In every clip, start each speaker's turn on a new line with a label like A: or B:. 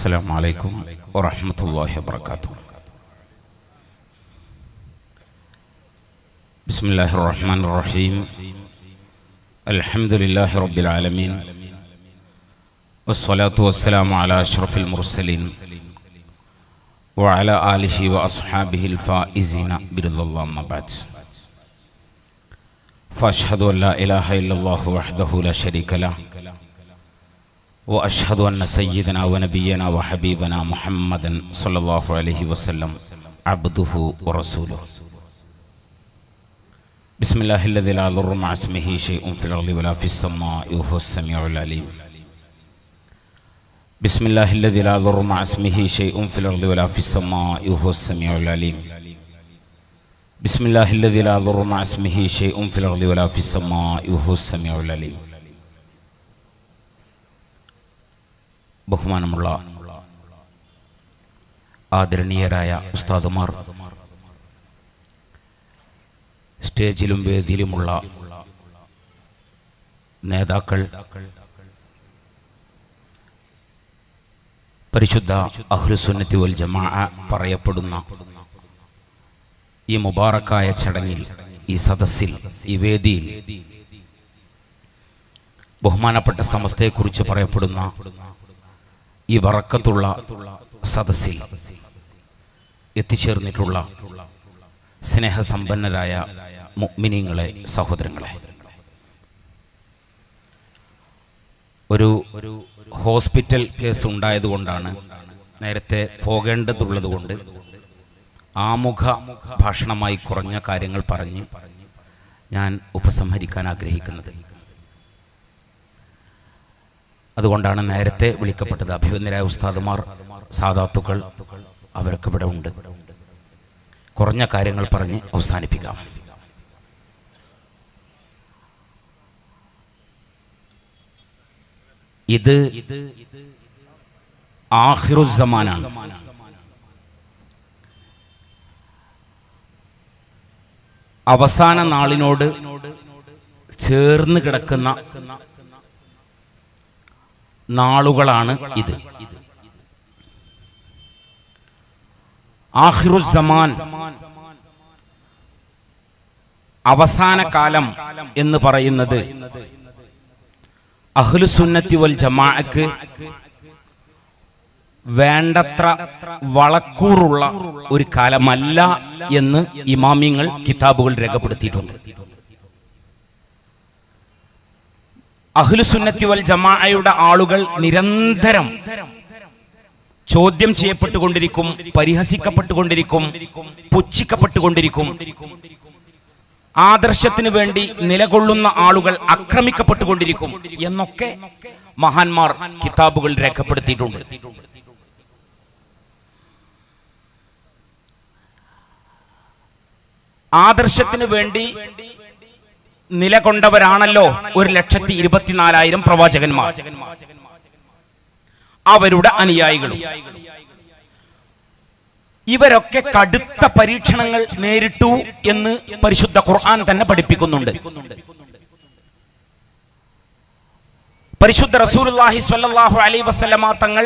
A: السلام عليكم ورحمة الله وبركاته. بسم الله الرحمن الرحيم. الحمد لله رب العالمين، والصلاة والسلام على أشرف المرسلين وعلى آله وأصحابه الفائزين برضا الله. أما بعد، فأشهد أن لا إله إلا الله وحده لا شريك له، وأشهد أن سيدنا ونبينا وحبيبنا محمدا صلى الله عليه وسلم عبده ورسوله. بسم الله الذي لا يضر مع اسمه شيء في الأرض ولا في السماء وهو السميع العليم. بسم الله الذي لا يضر مع اسمه شيء في الأرض ولا في السماء وهو السميع العليم. بسم الله الذي لا يضر مع اسمه شيء في الأرض ولا في السماء وهو السميع العليم. ബഹുമാനമുള്ള ആദരണീയരായ ഉസ്താദുമാർ, സ്റ്റേജിലും വേദിയിലുമുള്ള നേതാക്കൾ, പരിശുദ്ധ അഹ്ലുസുന്നത്തി വൽ ജമാഅ പറയപ്പെടുന്ന ഈ മുബാറക്കായ ചടങ്ങിൽ, ഈ സദസ്സിൽ, ഈ വേദിയിൽ ബഹുമാനപ്പെട്ട സമസ്തയെക്കുറിച്ച് പറയപ്പെടുന്ന ഈ ബറക്കത്തുള്ള സദസ്സിൽ എത്തിച്ചേർന്നിട്ടുള്ള സ്നേഹസമ്പന്നരായ മുഅ്മിനീങ്ങളെ, സഹോദരങ്ങളെ, ഒരു ഹോസ്പിറ്റൽ കേസ് ഉണ്ടായതുകൊണ്ടാണ്, നേരത്തെ പോകേണ്ടതുള്ളതുകൊണ്ട് ആമുഖ ഭാഷണമായി കുറഞ്ഞ കാര്യങ്ങൾ പറഞ്ഞ് ഞാൻ ഉപസംഹരിക്കാൻ ആഗ്രഹിക്കുന്നത്. അതുകൊണ്ടാണ് നേരത്തെ വിളിക്കപ്പെട്ടത്. അഭിവന്ദരായ ഉസ്താദുമാർ, സാദാത്തുക്കൾ, അവരൊക്കെ ഇവിടെ ഉണ്ട്. കുറഞ്ഞ കാര്യങ്ങൾ പറഞ്ഞ് അവസാനിപ്പിക്കാം. ഇത് ആഖിറുസ്സമാനാണ്. അവസാന നാളിനോട് ചേർന്ന് കിടക്കുന്ന നാളുകളാണ് ഇത്. ആഖിറുസ്സമാൻ, അവസാന കാലം എന്ന് പറയുന്നത് അഹ്ലുസുന്നത്തി വൽ ജമാഅക്ക് വേണ്ടത്ര വളക്കൂറുള്ള ഒരു കാലമല്ല എന്ന് ഇമാമിങ്ങൾ കിതാബുകൾ രേഖപ്പെടുത്തിയിട്ടുണ്ട്. അഹ്ലുസുന്നത്തി വൽ ജമാഅയുടെ ആളുകൾ നിരന്തരം ചോദ്യം ചെയ്യപ്പെട്ടുകൊണ്ടിരിക്കും, പരിഹസിക്കപ്പെട്ടുകൊണ്ടിരിക്കും, പുച്ഛിക്കപ്പെട്ടുകൊണ്ടിരിക്കും. ആദർശത്തിനു വേണ്ടി നിലകൊള്ളുന്ന ആളുകൾ ആക്രമിക്കപ്പെട്ടുകൊണ്ടിരിക്കും എന്നൊക്കെ മഹാന്മാർ കിതാബുകൾ രേഖപ്പെടുത്തിയിട്ടുണ്ട്. ആദർശത്തിനു വേണ്ടി നിലകൊണ്ടവരാണല്ലോ 1,24,000 പ്രവാചകന്മാർ, അവരുടെ അനുയായികളും. ഇവരൊക്കെ കടുത്ത പരീക്ഷണങ്ങൾ നേരിട്ടു എന്ന് പരിശുദ്ധ ഖുർആൻ തന്നെ പഠിപ്പിക്കുന്നുണ്ട്. പരിശുദ്ധ റസൂലുള്ളാഹി സ്വല്ലല്ലാഹു അലൈഹി വസല്ലമ തങ്ങൾ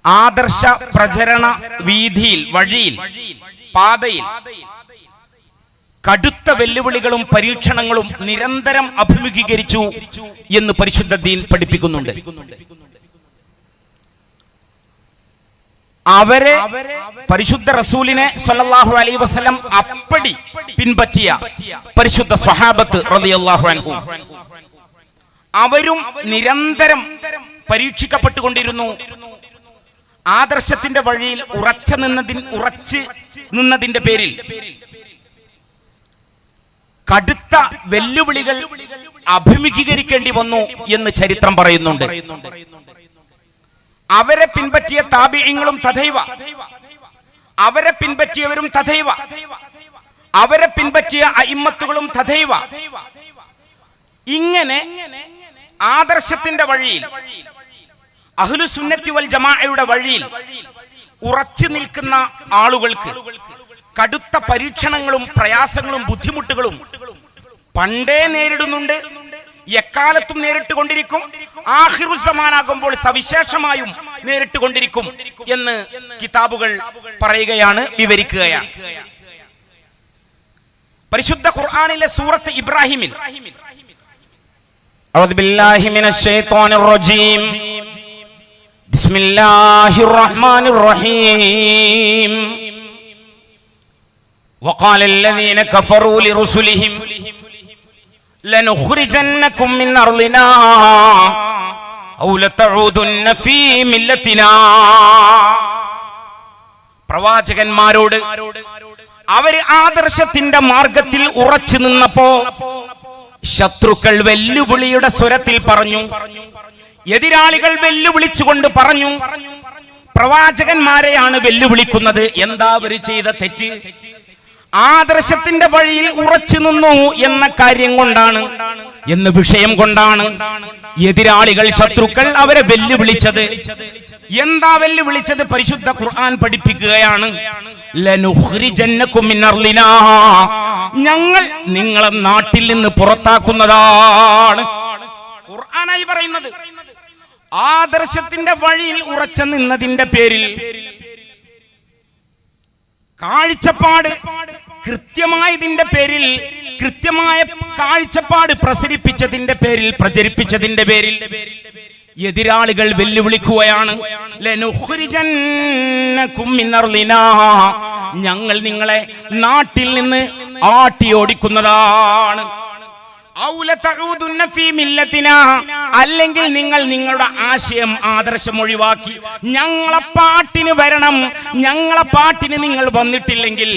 A: ആദർശ പ്രചരണ വീതിയിൽ, വഴിയിൽ, പാതയിൽ കടുത്ത വെല്ലുവിളികളും പരീക്ഷണങ്ങളും നിരന്തരം അഭിമുഖീകരിച്ചു എന്ന് പരിശുദ്ധ ദീൻ പഠിപ്പിക്കുന്നുണ്ട്. അവരെ, പരിശുദ്ധ റസൂലിനെ സ്വല്ലല്ലാഹു അലൈഹി വസല്ലം അപ്പടി പിൻപറ്റിയ പരിശുദ്ധ സ്വഹാബത്ത് റളിയല്ലാഹു അൻഹും, അവരും നിരന്തരം പരീക്ഷിക്കപ്പെട്ടുകൊണ്ടിരുന്നു. ആദർശത്തിന്റെ വഴിയിൽ ഉറച്ചു നിന്നതിന്റെ പേരിൽ കടുത്ത വെല്ലുവിളികൾ അഭിമുഖീകരിക്കേണ്ടി വന്നു എന്ന് ചരിത്രം പറയുന്നുണ്ട്. അവരെ പിൻപറ്റിയ താബിഈങ്ങളും തഥൈവ, അവരെ പിൻപറ്റിയവരും തഥൈവ, അവരെ പിൻപറ്റിയ അഇമ്മത്തുകളും തഥൈവ. ഇങ്ങനെ ആദർശത്തിന്റെ വഴിയിൽ, അഹ്ലുസുന്നത്തി വൽ ജമാഅയുടെ വഴിയിൽ ഉറച്ചു നിൽക്കുന്ന ആളുകൾക്ക് കടുത്ത പരീക്ഷണങ്ങളും പ്രയാസങ്ങളും ബുദ്ധിമുട്ടുകളും പണ്ടേ നേരിടുന്നുണ്ട്,
B: എക്കാലത്തും നേരിട്ട് കൊണ്ടിരിക്കും, ആഖിറുസ്സമാനാകുമ്പോൾ സവിശേഷമായും നേരിട്ട് കൊണ്ടിരിക്കും എന്ന് കിതാബുകൾ പറയുകയാണ്, വിവരിക്കുകയാണ്. പരിശുദ്ധ ഖുർആനിലെ സൂറത്ത് ഇബ്രാഹിമിൽ
A: അഊദു ബില്ലാഹി മിനശ് ശൈത്വാനിർ റജീം ബിസ്മില്ലാഹിർ റഹ്മാനിർ റഹീം വഖാല അല്ലദീന കഫറൂ ലിറുസുലിഹിം ലനുഖ്രിജന്നകും മിൻ അർളിനാ ഔ ലതഊദുന്ന ഫീ മില്ലത്തിനാ. പ്രവാചകന്മാരോട് അവർ ആദർശത്തിന്റെ മാർഗത്തിൽ ഉറച്ചു നിന്നപ്പോ ശത്രുക്കൾ വെല്ലുവിളിയുടെ സ്വരത്തിൽ പറഞ്ഞു, എതിരാളികൾ വെല്ലുവിളിച്ചുകൊണ്ട് പറഞ്ഞു, പ്രവാചകന്മാരെയാണ് വെല്ലുവിളിക്കുന്നത്. എന്താ അവർ ചെയ്ത തെറ്റ്? ആദർശത്തിന്റെ വഴിയിൽ ഉറച്ചു നിന്നു എന്ന കാര്യം കൊണ്ടാണ്, എന്ന വിഷയം കൊണ്ടാണ് എതിരാളികൾ, ശത്രുക്കൾ അവരെ വെല്ലുവിളിച്ചത്. എന്താ വെല്ലുവിളിച്ചത്? പരിശുദ്ധ ഖുർആൻ പഠിപ്പിക്കുകയാണ്, ലനുഖ്രിജന്നകും മിൻ അർളിനാ, ഞങ്ങൾ നിങ്ങളെ നാട്ടിൽ നിന്ന് പുറത്താക്കുന്നതാണ്. ഖുർആനായി പറയുന്നത്. ആദർശത്തിന്റെ വഴിയിൽ ഉറച്ചു നിന്നതിന്റെ പേരിൽ, കാഴ്ചപ്പാട് കൃത്യമായതിന്റെ പേരിൽ, കൃത്യമായ കാഴ്ചപ്പാട് പ്രചരിപ്പിച്ചതിന്റെ പേരിൽ, പ്രചരിപ്പിച്ചതിന്റെ പേരിൽ എതിരാളികൾ വെല്ലുവിളിക്കുകയാണ്, ലനുഖ്രിജന്നകും മിൻ അർളിനാ, ഞങ്ങൾ നിങ്ങളെ നാട്ടിൽ നിന്ന് ആട്ടിയോടിക്കുന്നതാണ്. ഔ ലതഊദുന്ന ഫീ മില്ലത്തിനാ, അല്ലെങ്കിൽ നിങ്ങൾ നിങ്ങളുടെ ആശയം, ആദർശം ഒഴിവാക്കി ഞങ്ങളെ പാട്ടിന് വരണം, ഞങ്ങളെ പാട്ടിന് നിങ്ങൾ വന്നിട്ടില്ലെങ്കിൽ,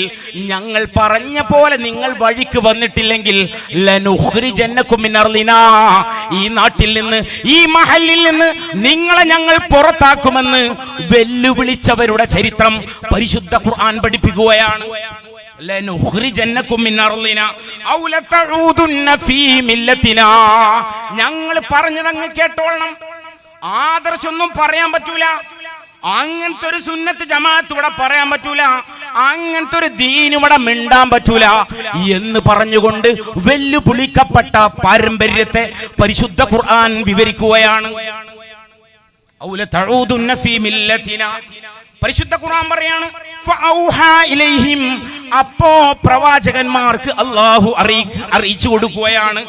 A: ഞങ്ങൾ പറഞ്ഞ പോലെ നിങ്ങൾ വഴിക്ക് വന്നിട്ടില്ലെങ്കിൽ, ലനുഖ്രിജന്നകും മിൻ അർളിനാ, ഈ നാട്ടിൽ നിന്ന്, ഈ മഹല്ലിൽ നിന്ന് നിങ്ങളെ ഞങ്ങൾ പുറത്താക്കുമെന്ന് വെല്ലുവിളിച്ചവരുടെ ചരിത്രം പരിശുദ്ധ ഖുർആൻ പഠിപ്പിക്കുകയാണ്. ലനുഖ്രിജന്നകും മിൻ അർളിനാ ഔ ലതഊദുന്ന ഫീ മില്ലത്തിനാ, ഞങ്ങൾ പറഞ്ഞതങ്ങ് കേട്ടോളണം. ആദർശമൊന്നും പറയാൻ പറ്റൂല, അങ്ങനത്തെ ഒരു സുന്നത്ത് ജമാഅത്ത് ഇവിടെ പറയാൻ പറ്റൂല, അങ്ങനത്തെ ഒരു ദീൻ ഇവിടെ മിണ്ടാൻ പറ്റൂല എന്ന് പറഞ്ഞുകൊണ്ട് വെല്ലുവിളിക്കപ്പെട്ട പാരമ്പര്യത്തെ പരിശുദ്ധ ഖുർആൻ വിവരിക്കുകയാണ്. ഔ ലതഊദുന്ന ഫീ മില്ലത്തിനാ, പരിശുദ്ധ ഖുർആൻ പറയാണ്, ഫഔഹാ ഇലൈഹിം, അപ്പോ പ്രവാചകന്മാർക്ക് അല്ലാഹു അറിയിച്ചു കൊടുക്കുകയാണ്.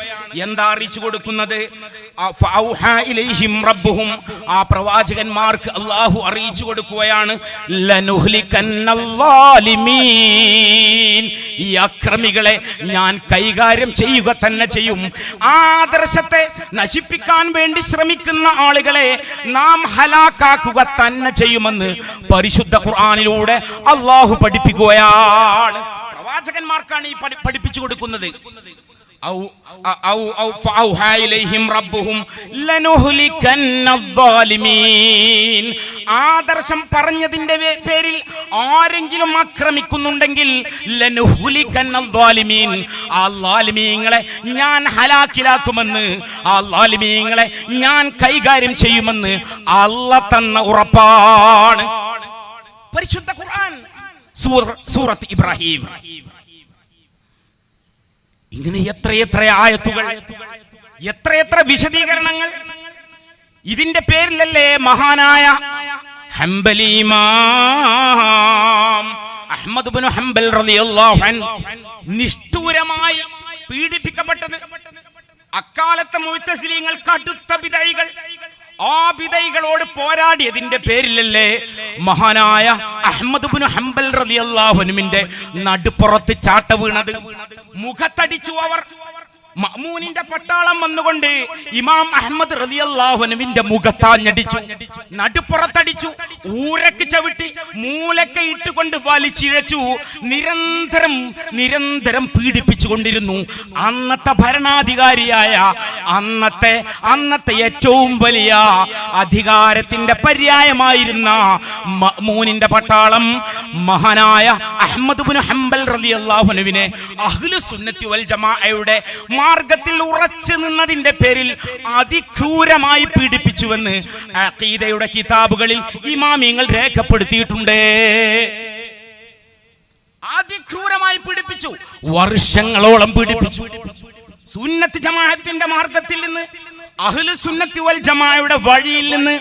A: എന്താ അറിയിച്ചു കൊടുക്കുന്നത്? ഫഔഹാ ഇലൈഹിം റബ്ബുഹും, ആ പ്രവാചകന്മാർക്ക് അല്ലാഹു അറിയിച്ചു കൊടുക്കുകയാണ്, ലനുഹ്ലികന്നല്ലാലിമീൻ, ഈ അക്രമികളെ ഞാൻ കൈകാര്യം ചെയ്യുക തന്നെ ചെയ്യും. ആദർശത്തെ നശിപ്പിക്കാൻ വേണ്ടി ശ്രമിക്കുന്ന ആളുകളെ നാം ഹലാക്കാക്കുക തന്നെ ചെയ്യുമെന്ന് പരിശുദ്ധ ഖുർആനിലൂടെ അല്ലാഹു പഠിപ്പിക്കുകയാണ്. പ്രവാചകന്മാർക്കാണ് ഈ പഠിപ്പിച്ചു കൊടുക്കുന്നത്. ആദർശം പറഞ്ഞതിന്റെ പേരിൽ ആരെങ്കിലും ആക്രമിക്കുന്നുണ്ടെങ്കിൽ ആ ളാലിമീങ്ങളെ ഞാൻ ഹലാക്കിലാക്കുമെന്ന്, ആ ളാലിമീങ്ങളെ ഞാൻ കൈകാര്യം ചെയ്യുമെന്ന് അല്ലാഹ് തന്ന ഉറപ്പാണ്. പരിശുദ്ധ ഖുർആൻ സൂറത്ത് ഇബ്രാഹിം. ഇങ്ങനെ എത്രയെത്ര ആയത്തുകൾ, എത്രയെത്ര വിശദീകരണങ്ങൾ. ഇതിന്റെ പേരിലല്ലേ മഹാനായ ഹംബലി ഇമാം അഹ്മദ് ഇബ്നു ഹംബൽ റളിയല്ലാഹു അൻഹു നിഷ്ഠൂരമായി പീഡിപ്പിക്കപ്പെട്ടത്. അക്കാലത്തെ മുഅ്തസിലീങ്ങൾ കടുത്ത ബിദഈകൾ, ആ ബിദഈകളോട് പോരാടിയതിന്റെ പേരിലല്ലേ മഹാനായ അഹ്മദ് ഇബ്നു ഹംബൽ റളിയല്ലാഹു അൻഹുവിന്റെ നടുപ്പുറത്ത് ചാട്ട വീണത്. മുഖത്തടിച്ചു അവർ. മഅ്മൂനിന്റെ പട്ടാളം വന്നുകൊണ്ട് ഇമാം അഹ്മദ് റളിയല്ലാഹു അൻഹുവിന്റെ മുഖത്താഞ്ഞടിച്ചു, നടുപ്പുറത്തടിച്ചു, ഊരക്ക് ചവിട്ടി, മൂലക്ക് ഇട്ടുകൊണ്ട് വലിച്ചിഴച്ചു, നിരന്തരം പീഡിപ്പിച്ചുകൊണ്ടിരുന്നു. അന്നത്തെ ഭരണാധികാരിയായ, അന്നത്തെ ഏറ്റവും വലിയ അധികാരത്തിന്റെ പര്യായമായിരുന്ന മഅ്മൂനിന്റെ പട്ടാളം മഹാനായ അഹ്മദ് ഇബ്നു ഹംബൽ റളിയല്ലാഹു അൻഹുവിനെ അഹ്ലുസ് സുന്നത്തി വൽ ജമാഅയുടെ മാർഗത്തിൽ ഉറച്ചു നിന്നതിന്റെ പേരിൽ അതിക്രൂരമായി പീഡിപ്പിച്ചുവെന്ന് അഖീദയുടെ കിതാബുകളിൽ ഇമാമിങ്ങൾ രേഖപ്പെടുത്തിയിട്ടുണ്ട്. അതിക്രൂരമായി പീഡിപ്പിച്ചു, വർഷങ്ങളോളം പീഡിപ്പിച്ചു.
B: സുന്നത്ത് ജമാഅത്തിന്റെ മാർഗത്തിൽ നിന്ന്, അഹ്ലു സുന്നത്തി വൽ ജമാഅയുടെ വഴിയിൽ നിന്ന്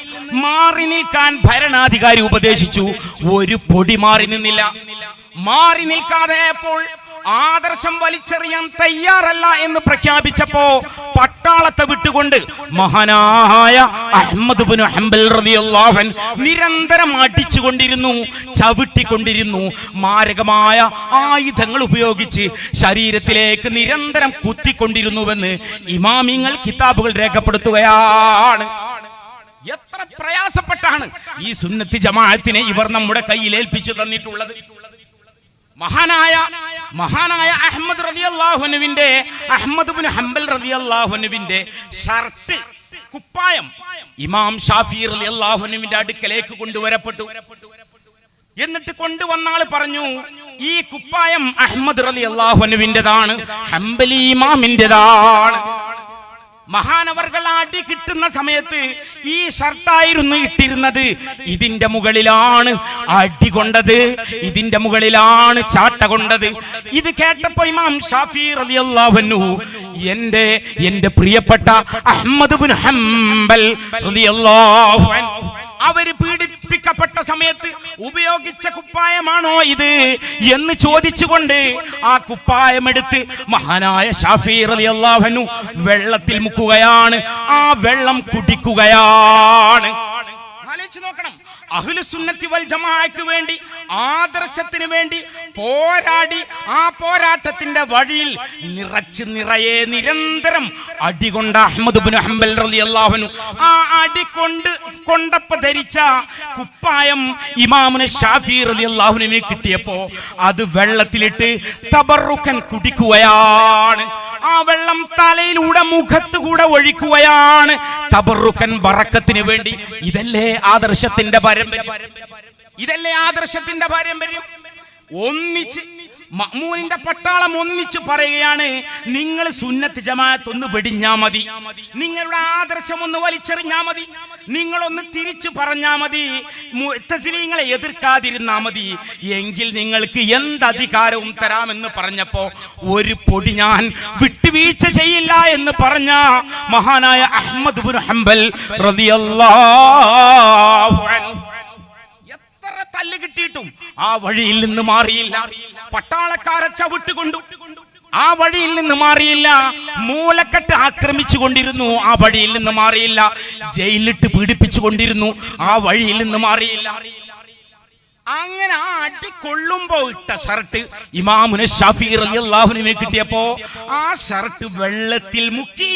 B: മാറി നിൽക്കാൻ ഭരണാധികാരി ഉപദേശിച്ചു. ഒരു പൊടി മാറി നിന്നില്ല. മാറി നിൽക്കാതെ അപ്പോൾ ആദർശം വലിച്ചെറിയാൻ തയ്യാറല്ല എന്ന് പ്രഖ്യാപിച്ചപ്പോ പട്ടാളത്തെ വിട്ടുകൊണ്ട് മഹാനായ അഹ്മദ് ഇബ്നു ഹംബൽ റളിയല്ലാഹു അൻഹു നിരന്തരം അടിച്ചുകൊണ്ടിരുന്നു, ചവിട്ടിക്കൊണ്ടിരുന്നു. മാരകമായ ആയുധങ്ങൾ ഉപയോഗിച്ച് ശരീരത്തിലേക്ക് നിരന്തരം കുത്തിക്കൊണ്ടിരുന്നുവെന്ന് ഇമാമിങ്ങൾ കിതാബുകൾ രേഖപ്പെടുത്തുകയാണ്. എത്ര പ്രയാസപ്പെട്ടാണ് ഈ സുന്നത്തി ജമാഅത്തിനെ ഇവർ നമ്മുടെ കയ്യിൽ ഏൽപ്പിച്ചു തന്നിട്ടുള്ളത്. മഹാനായ അഹ്മദ് റളിയല്ലാഹു അൻഹുവിന്റെ, അഹ്മദ് ഇബ്നു ഹംബൽ റളിയല്ലാഹു അൻഹുവിന്റെ ഷർട്ട്, കുപ്പായം ഇമാം ഷാഫി റളിയല്ലാഹു അൻഹുവിന്റെ അടുക്കലേക്ക് കൊണ്ടുവരപ്പെട്ടു. എന്നിട്ട് കൊണ്ടുവന്ന ആള് പറഞ്ഞു, ഈ കുപ്പായം അഹ്മദ് റളിയല്ലാഹു അൻഹുവിന്റേതാണ്, ഹംബലി ഇമാമിന്റേതാണ്. മഹാനവർകൾ അടി കിട്ടുന്ന സമയത്ത് ഈ ഷർട്ടായിരുന്നു ഇട്ടിരുന്നത്. ഇതിന്റെ മുകളിലാണ് അടി കൊണ്ടത്, ഇതിന്റെ മുകളിലാണ് ചാട്ട കൊണ്ടത്. ഇത് കേട്ടപ്പോ ഇമാം ഷാഫി റളിയല്ലാഹു അൻഹു എന്റെ പ്രിയപ്പെട്ട അഹ്മദ് ഇബ്നു ഹംബൽ റളിയല്ലാഹു അൻഹു അവര് പീഡിപ്പിക്കപ്പെട്ട സമയത്ത് ഉപയോഗിച്ച കുപ്പായമാണോ ഇത് എന്ന് ചോദിച്ചുകൊണ്ട് ആ കുപ്പായമെടുത്ത് മഹാനായ ഷാഫി റളിയല്ലാഹു അൻഹു വെള്ളത്തിൽ മുക്കുകയാണ്. ആ വെള്ളം കുടിക്കുകയാണ്. ആലോചിച്ച് നോക്കണം. അഹ്ലു സുന്നത്തി വൽ ജമാഅക്ക് വേണ്ടി, ആദർശത്തിന് വേണ്ടി പോരാടി ആ പോരാട്ടത്തിന്റെ വഴിയിൽ നിറയെ നിരന്തരം അടികൊണ്ട അഹ്മദ് ഇബ്നു ഹംബൽ റളിയല്ലാഹു അൻഹു ആ കൊണ്ടപ്പോ ധരിച്ച കുപ്പായം ഇമാമുന ഷാഫി റളിയല്ലാഹു അൻഹുവിന് കിട്ടിയപ്പോ അത് വെള്ളത്തിലിട്ട് തബറുക്കൻ കുടിക്കുകയാണ്. ആ വെള്ളം തലയിലൂടെ മുഖത്തുകൂടെ ഒഴിക്കുകയാണ്, തബറുക്കൻ ബറക്കത്തിന് വേണ്ടി. ഇതല്ലേ ആദർശത്തിന്റെ പാരമ്പര്യം? ഇതല്ലേ ആദർശത്തിന്റെ പാരമ്പര്യം? ഒന്നിച്ച് മഅ്മൂനിന്റെ പട്ടാളം ഒന്നിച്ച് പറയുകയാണ്, നിങ്ങൾ സുന്നത്ത് ജമാഅത്ത് ഒന്ന് വെടിഞ്ഞാ മതി, നിങ്ങളുടെ ആദർശം ഒന്ന് വലിച്ചെറിഞ്ഞാ മതി, നിങ്ങളൊന്ന് തിരിച്ചു പറഞ്ഞാ മതി, മുഅ്തസിലീങ്ങളെ എതിർക്കാതിരുന്നാ മതി, എങ്കിൽ നിങ്ങൾക്ക് എന്ത് അധികാരവും തരാമെന്ന് പറഞ്ഞപ്പോ ഒരു പൊടി ഞാൻ വിട്ടുവീഴ്ച ചെയ്യില്ല എന്ന് പറഞ്ഞ മഹാനായ അഹ്മദ് ഇബ്നു ഹംബൽ റളിയല്ലാഹു അൻഹു തല്ല് കിട്ടിയിട്ടും ആ വഴിയിൽ നിന്ന് മാറിയില്ല. പട്ടാളക്കാരെ ചവിട്ടുകൊണ്ടു ആ വഴിയിൽ നിന്ന് മാറിയില്ല. മൂലക്കെട്ട് ആക്രമിച്ചു കൊണ്ടിരുന്നു, ആ വഴിയിൽ നിന്ന് മാറിയില്ല. ജയിലിട്ട് പീഡിപ്പിച്ചു കൊണ്ടിരുന്നു, ആ വഴിയിൽ നിന്ന് മാറിയില്ല. അങ്ങനെ ആ അടി കൊള്ളുമ്പോ ഇട്ട ഷർട്ട് ഇമാമുന ഷാഫി റളിയല്ലാഹു അൻഹുവിനെ കിട്ടിയപ്പോ ആ ഷർട്ട് വെള്ളത്തിൽ മുക്കി.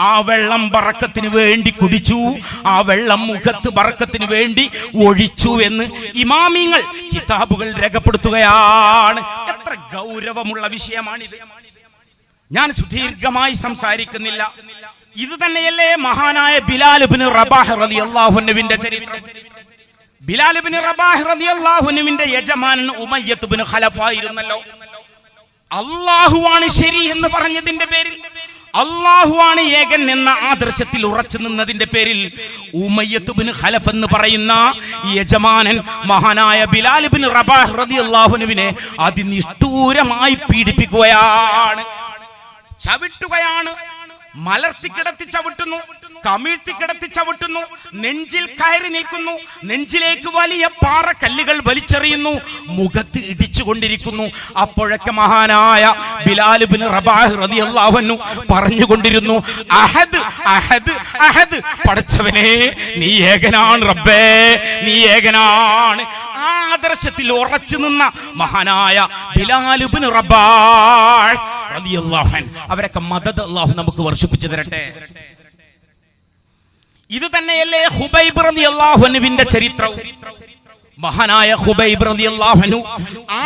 B: ആ വെള്ളം ബറക്കത്തിന് വേണ്ടി കുടിച്ചു, ആ വെള്ളം മുഖത്ത് ബറക്കത്തിന് വേണ്ടി ഒഴിച്ചു എന്ന് ഇമാമിങ്ങൾ കിതാബുകൾ രേഖപ്പെടുത്തുകയാണ്. എത്ര ഗൗരവമുള്ള വിഷയമാണിത്. ഞാൻ സുദീർഘമായി സംസാരിക്കുന്നില്ല. ഇത് തന്നെയല്ലേ മഹാനായ ബിലാൽ ഇബ്നു റബാഹ് റളിയല്ലാഹു അൻഹുവിന്റെ ചരിത്രം. ബിലാൽ ഇബ്നു റബാഹ് റളിയല്ലാഹു അൻഹുവിന്റെ യജമാനൻ ഉമയ്യത്ത് ഇബ്നു ഖലഫ് ആയിരുന്നല്ലോ. അല്ലാഹുവാണ് ശരി എന്ന് പറഞ്ഞതിന്റെ പേരിൽ, അല്ലാഹുവാണ് ഏകൻ എന്ന ആദർശത്തിൽ ഉറച്ചു നിന്നതിന്റെ പേരിൽ ഉമയ്യത്ത് ഇബ്നു ഖലഫ് എന്ന് പറയുന്ന യജമാനൻ മഹാനായ ബിലാൽ ഇബ്നു റബാഹ് റളിയല്ലാഹു അൻഹുവിനെ അതിനിഷ്ഠൂരമായി പീഡിപ്പിക്കുകയാണ്, ചവിട്ടുകയാണ്. മലർത്തി കിടത്തി ചവിട്ടുന്നു, കമിഴ്ത്തി കിടത്തി ചവിട്ടുന്നു, നെഞ്ചിൽ കയറി നിൽക്കുന്നു, നെഞ്ചിലേക്ക് വലിയ പാറക്കല്ലുകൾ വലിച്ചെറിയുന്നു, മുഖത്ത് ഇടിച്ചുകൊണ്ടിരിക്കുന്നു. അപ്പോഴൊക്കെ മഹാനായ ബിലാൽ ഇബ്നു റബാഹ് റളിയല്ലാഹു അൻഹു പറഞ്ഞുകൊണ്ടിരുന്നു, അഹദ് അഹദ് അഹദ്, പടച്ചവനെ നീ ഏകനാണ് റബ്ബേ, നീ ഏകനാണ്. ആദർശത്തിൽ ഉറച്ചു നിന്ന മഹാനായ ബിലാൽ ഇബ്നു റബാഹ് റളിയല്ലാഹു അൻഹു, അവരൊക്കെ മദദ് അല്ലാഹു നമുക്ക് വർഷിപ്പിച്ചു തരട്ടെ. ഇത് തന്നെയല്ലേ ഖുബൈബ് റളിയല്ലാഹു അൻഹുവിന്റെ ചരിത്രം. മഹാനായ ഖുബൈബ് റളിയല്ലാഹു അൻഹു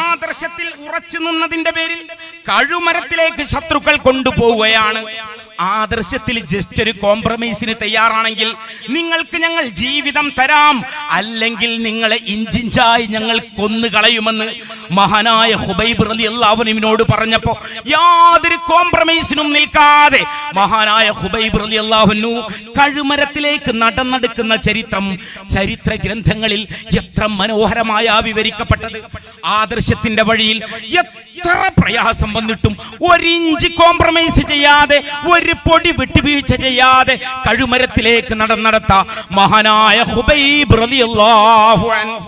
B: ആദർശത്തിൽ ഉറച്ചു നിന്നതിന്റെ പേരിൽ കഴുമരത്തിലേക്ക് ശത്രുക്കൾ കൊണ്ടുപോവുകയാണ്. ആദർശത്തിൽ ജസ്റ്റ് ഒരു കോംപ്രമൈസിന് തയ്യാറാണെങ്കിൽ നിങ്ങൾക്ക് ഞങ്ങൾ ജീവിതം തരാം, അല്ലെങ്കിൽ നിങ്ങളെ ഇഞ്ചിഞ്ചായി ഞങ്ങൾ കൊന്നുകളയുമെന്ന് മഹാനായ ഖുബൈബ് റളിയല്ലാഹു അൻഹുവിനോട് പറഞ്ഞപ്പോ യാതൊരു കോംപ്രമൈസിനും നിൽക്കാതെ മഹാനായ ഖുബൈബ് റളിയല്ലാഹു അൻഹു കഴുമരത്തിലേക്ക് നടന്നെടുക്കുന്ന ചരിത്രം ചരിത്ര ഗ്രന്ഥങ്ങളിൽ എത്ര മനോഹരമായ വിവരിക്കപ്പെട്ടത്. ആദർശത്തിന്റെ വഴിയിൽ എത്ര പ്രയാസം വന്നിട്ടും ഒരിഞ്ച് കോംപ്രമൈസ് ചെയ്യാതെ, ഒരു പൊടി വിട്ടുവീഴ്ച ചെയ്യാതെ കഴുമരത്തിലേക്ക് നടന്നെടുത്ത മഹാനായ ഖുബൈബ് റളിയല്ലാഹു അൻഹു.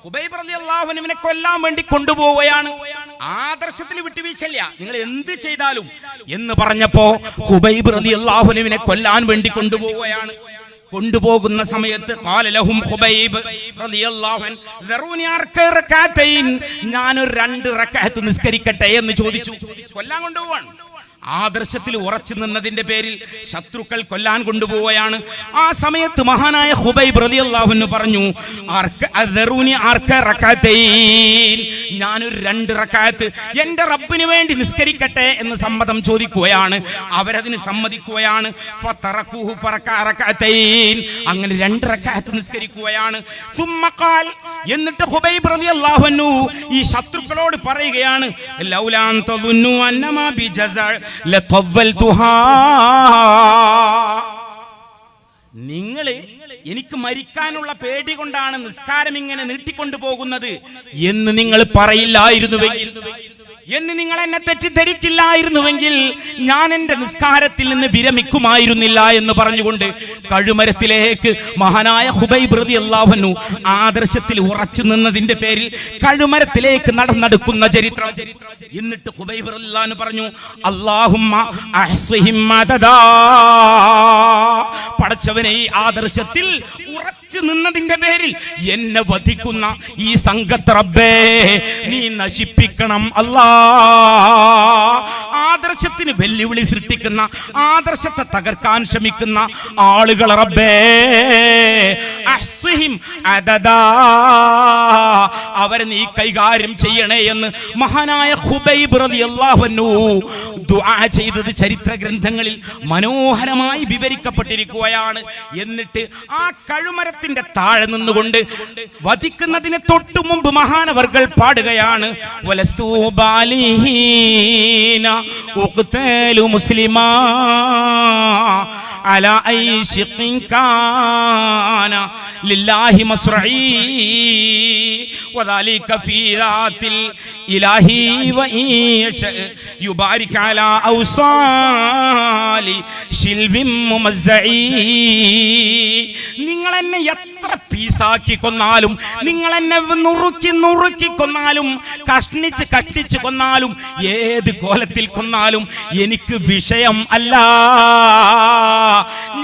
B: ഖുബൈബ് റളിയല്ലാഹു അൻഹുവിനെ കൊല്ലാൻ വേണ്ടി കൊണ്ടുപോവുകയാണ്. ആദർശത്തിൽ വിട്ടുവീഴ്ചയില്ല, നിങ്ങൾ എന്ത് ചെയ്താലും എന്ന് പറഞ്ഞപ്പോ ഖുബൈബ് റളിയല്ലാഹു അൻഹുവിനെ കൊല്ലാൻ വേണ്ടി കൊണ്ടുപോവുകയാണ്. കൊണ്ടുപോകുന്ന സമയത്ത് ഖാല ലഹും ഖുബൈബ് റളിയല്ലാഹു അൻഹു ദറൂനി അർക റകഅതൈൻ, ഞാനൊരു 2 റകഅത്ത് നിസ്കരിക്കട്ടെ എന്ന് ചോദിച്ചു. കൊല്ലാൻ കൊണ്ടുപോവാണ്. ആദർശത്തിൽ ഉറച്ചു നിന്നതിന്റെ പേരിൽ ശത്രുക്കൾ കൊല്ലാൻ കൊണ്ടുപോവുകയാണ്. ആ സമയത്ത് മഹാനായ ഖുബൈബ് റളിയല്ലാഹു അൻഹു പറഞ്ഞു, ഞാനൊരു 2 റകഅത്ത് എന്റെ റബ്ബിന് വേണ്ടി നിസ്കരിക്കട്ടെ എന്ന് സമ്മതം ചോദിക്കുകയാണ്. അവരതിന് സമ്മതിക്കുകയാണ്. അങ്ങനെ 2 റകഅത്ത് നിസ്കരിക്കുകയാണ്. എന്നിട്ട് ഖുബൈബ് റളിയല്ലാഹു അൻഹു ഈ ശത്രുക്കളോട് പറയുകയാണ്, ലൗലാൻ തദുന്നു അന്നമാ ബിജസഅ നിങ്ങള് എനിക്ക് മരിക്കാനുള്ള പേടി കൊണ്ടാണ് നിസ്കാരം ഇങ്ങനെ നീട്ടിക്കൊണ്ടു പോകുന്നത് എന്ന് നിങ്ങൾ പറയില്ലായിരുന്നുവെങ്കിൽ, എന്ന് നിങ്ങൾ എന്നെ തെറ്റിദ്ധരിക്കില്ലായിരുന്നുവെങ്കിൽ ഞാൻ എന്റെ നിസ്കാരത്തിൽ നിന്ന് വിരമിക്കുമായിരുന്നില്ല എന്ന് പറഞ്ഞുകൊണ്ട് കഴുമരത്തിലേക്ക് മഹാനായ ഖുബൈബ് റളിയല്ലാഹു അൻഹു ആദർശത്തിൽ ഉറച്ചു നിന്നതിന്റെ പേരിൽ കഴുമരത്തിലേക്ക് നടന്നെടുക്കുന്ന ചരിത്രം. എന്നിട്ട് ഖുബൈബ് റളിയല്ലാഹു അൻഹു പറഞ്ഞു, അല്ലാഹുമ്മ അഹ്സിഹിം മദദാ, പടച്ചവനെ ഈ ആദർശത്തിൽ ഉറച്ചു നിന്നതിന്റെ പേരിൽ എന്നെ വധിക്കുന്ന ഈ സംഘത്തെ റബ്ബേ നീ നശിപ്പിക്കണം അല്ലാ. ആദർശത്തിന് വെല്ലുവിളി സൃഷ്ടിക്കുന്ന, ആദർശത്തെ തകർക്കാൻ ശ്രമിക്കുന്ന ആളുകൾ റബ്ബേ അഹ്സിഹിം അദദാ, അവരെ നീ കൈകാര്യം ചെയ്യണേ എന്ന് മഹാനായ ഖുബൈബ് റളിയല്ലാഹു അൻഹു ദുആ ചെയ്തത് ചരിത്ര ഗ്രന്ഥങ്ങളിൽ മനോഹരമായി വിവരിക്കപ്പെട്ടിരിക്കുകയാണ്. എന്നിട്ട് ആ കഴുമരത്തിന്റെ താഴെ നിന്നുകൊണ്ട് വധിക്കുന്നതിന് തൊട്ടു മുമ്പ് മഹാനവർകൾ പാടുകയാണ്, വലസ്തു ബാലിഹീന ഉഖ്തലു മുസ്ലിമാ അലാ ഐ ശിഖിൻ കാന ലില്ലാഹി മസ്റഈ വദാലിക ഫീ ദാത്തിൽ ഇലാഹി വഇയശ യുബാരിക അലാ ഔസാലി ശിൽവിൻ മുമസ്സഈ. നിങ്ങൾ എന്നെ എത്ര പീസാക്കി കൊന്നാലും, നിങ്ങൾ എന്നെ നുറുക്കി കൊന്നാലും, കഷ്ടിച്ച് കൊന്നാലും, ഏത് കോലത്തിൽ കൊന്നാലും എനിക്ക് വിഷയം അല്ല.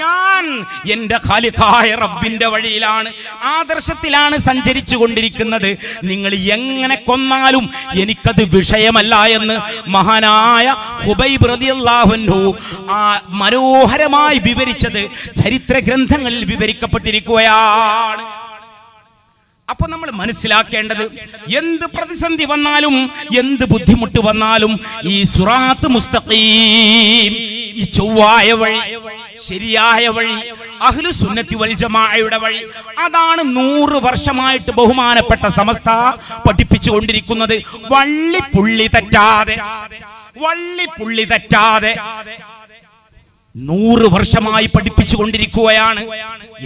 B: ഞാൻ എന്റെ ഖാലിഖായ റബ്ബിന്റെ വഴിയിലാണ്, ആദർശത്തിലാണ് സഞ്ചരിച്ചു കൊണ്ടിരിക്കുന്നത്. നിങ്ങൾ എങ്ങനെ കൊന്നാലും എനിക്കത് വിഷയമല്ല എന്ന് മഹാനായ ഖുബൈബ് റളിയല്ലാഹു അൻഹു ആ മനോഹരമായി വിവരിച്ചത് ചരിത്ര ഗ്രന്ഥങ്ങളിൽ വിവരിക്കപ്പെട്ടിരിക്കുകയാണ്. അപ്പൊ നമ്മൾ മനസ്സിലാക്കേണ്ടത്, എന്ത് പ്രതിസന്ധി വന്നാലും, എന്ത് ബുദ്ധിമുട്ട് വന്നാലും ഈ സിറാത്ത് മുസ്തഖീം, ഈ ചൊവ്വായ വഴി, ശരിയായ വഴി, അഹ്ലു സുന്നത്തി വൽ ജമാഅയുടെ വഴി, അതാണ് 100 വർഷമായിട്ട് ബഹുമാനപ്പെട്ട സമസ്ത പഠിപ്പിച്ചുകൊണ്ടിരിക്കുന്നത്. വള്ളിപ്പുള്ളി തെറ്റാതെ 100 വർഷമായി പഠിപ്പിച്ചുകൊണ്ടിരിക്കുകയാണ്.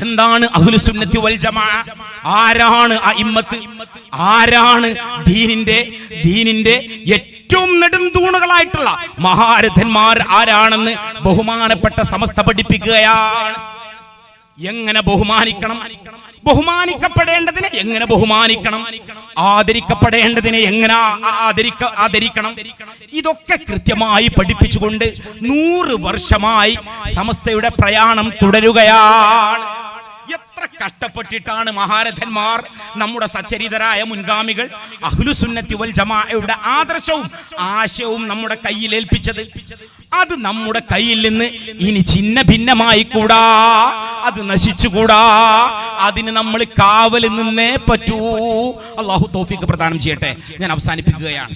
B: എന്താണ് അഹ്ലു സുന്നത്തി വൽ ജമാഅ? ആരാണ് അഇമ്മത്ത്? ആരാണ് ദീനിന്റെ ഏറ്റവും നെടുന്തൂണുകളായിട്ടുള്ള മഹാരഥന്മാർ ആരാണെന്ന് ബഹുമാനപ്പെട്ട സമസ്ത പഠിപ്പിക്കുകയാണ്. എങ്ങനെ ബഹുമാനിക്കണം, ബഹുമാനിക്കപ്പെടേണ്ടതിനെ എങ്ങനെ ബഹുമാനിക്കണം, ആദരിക്കപ്പെടേണ്ടതിനെ എങ്ങനെ ആദരിക്കണം, ഇതൊക്കെ കൃത്യമായി പഠിപ്പിച്ചുകൊണ്ട് 100 വർഷമായി സമസ്തയുടെ പ്രയാണം തുടരുകയാണ്. എത്ര കഷ്ടപ്പെട്ടിട്ടാണ് മഹാരഥന്മാർ, നമ്മുടെ സച്ചരിതരായ മുൻഗാമികൾ അഹ്ലു സുന്നത്തി വൽ ജമാഅയുടെ ആദർശവും ആശയവും നമ്മുടെ കയ്യിൽ ഏൽപ്പിച്ചത്. അത് നമ്മുടെ കയ്യിൽ നിന്ന് ഇനി ചിന്ന ഭിന്നമായി കൂടാ, അത് നശിച്ചുകൂടാ. അതിന് നമ്മൾ കാവൽ നിന്നേ പറ്റൂ. അല്ലാഹു തൗഫീഖ് പ്രദാനം ചെയ്യട്ടെ. ഞാൻ അവസാനിപ്പിക്കുകയാണ്.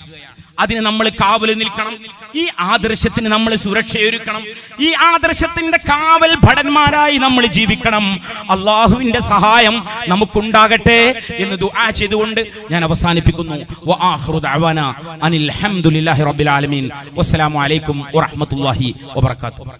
B: അതിന് നമ്മൾ കാവൽ നിൽക്കണം. ഈ ആദർശത്തിന് നമ്മൾ സുരക്ഷയൊരുക്കണം. ഈ ആദർശത്തിന്റെ കാവൽ ഭടന്മാരായി നമ്മൾ ജീവിക്കണം. അള്ളാഹുവിന്റെ സഹായം നമുക്കുണ്ടാകട്ടെ എന്ന് ദുആ ചെയ്തുകൊണ്ട് ഞാൻ അവസാനിപ്പിക്കുന്നു. വആഖിറു ദഅവാനാ അനിൽ ഹംദുലില്ലാഹി റബ്ബിൽ ആലമീൻ. വസ്സലാമു അലൈക്കും വറഹ്മത്തുള്ളാഹി വബറകാതുഹു.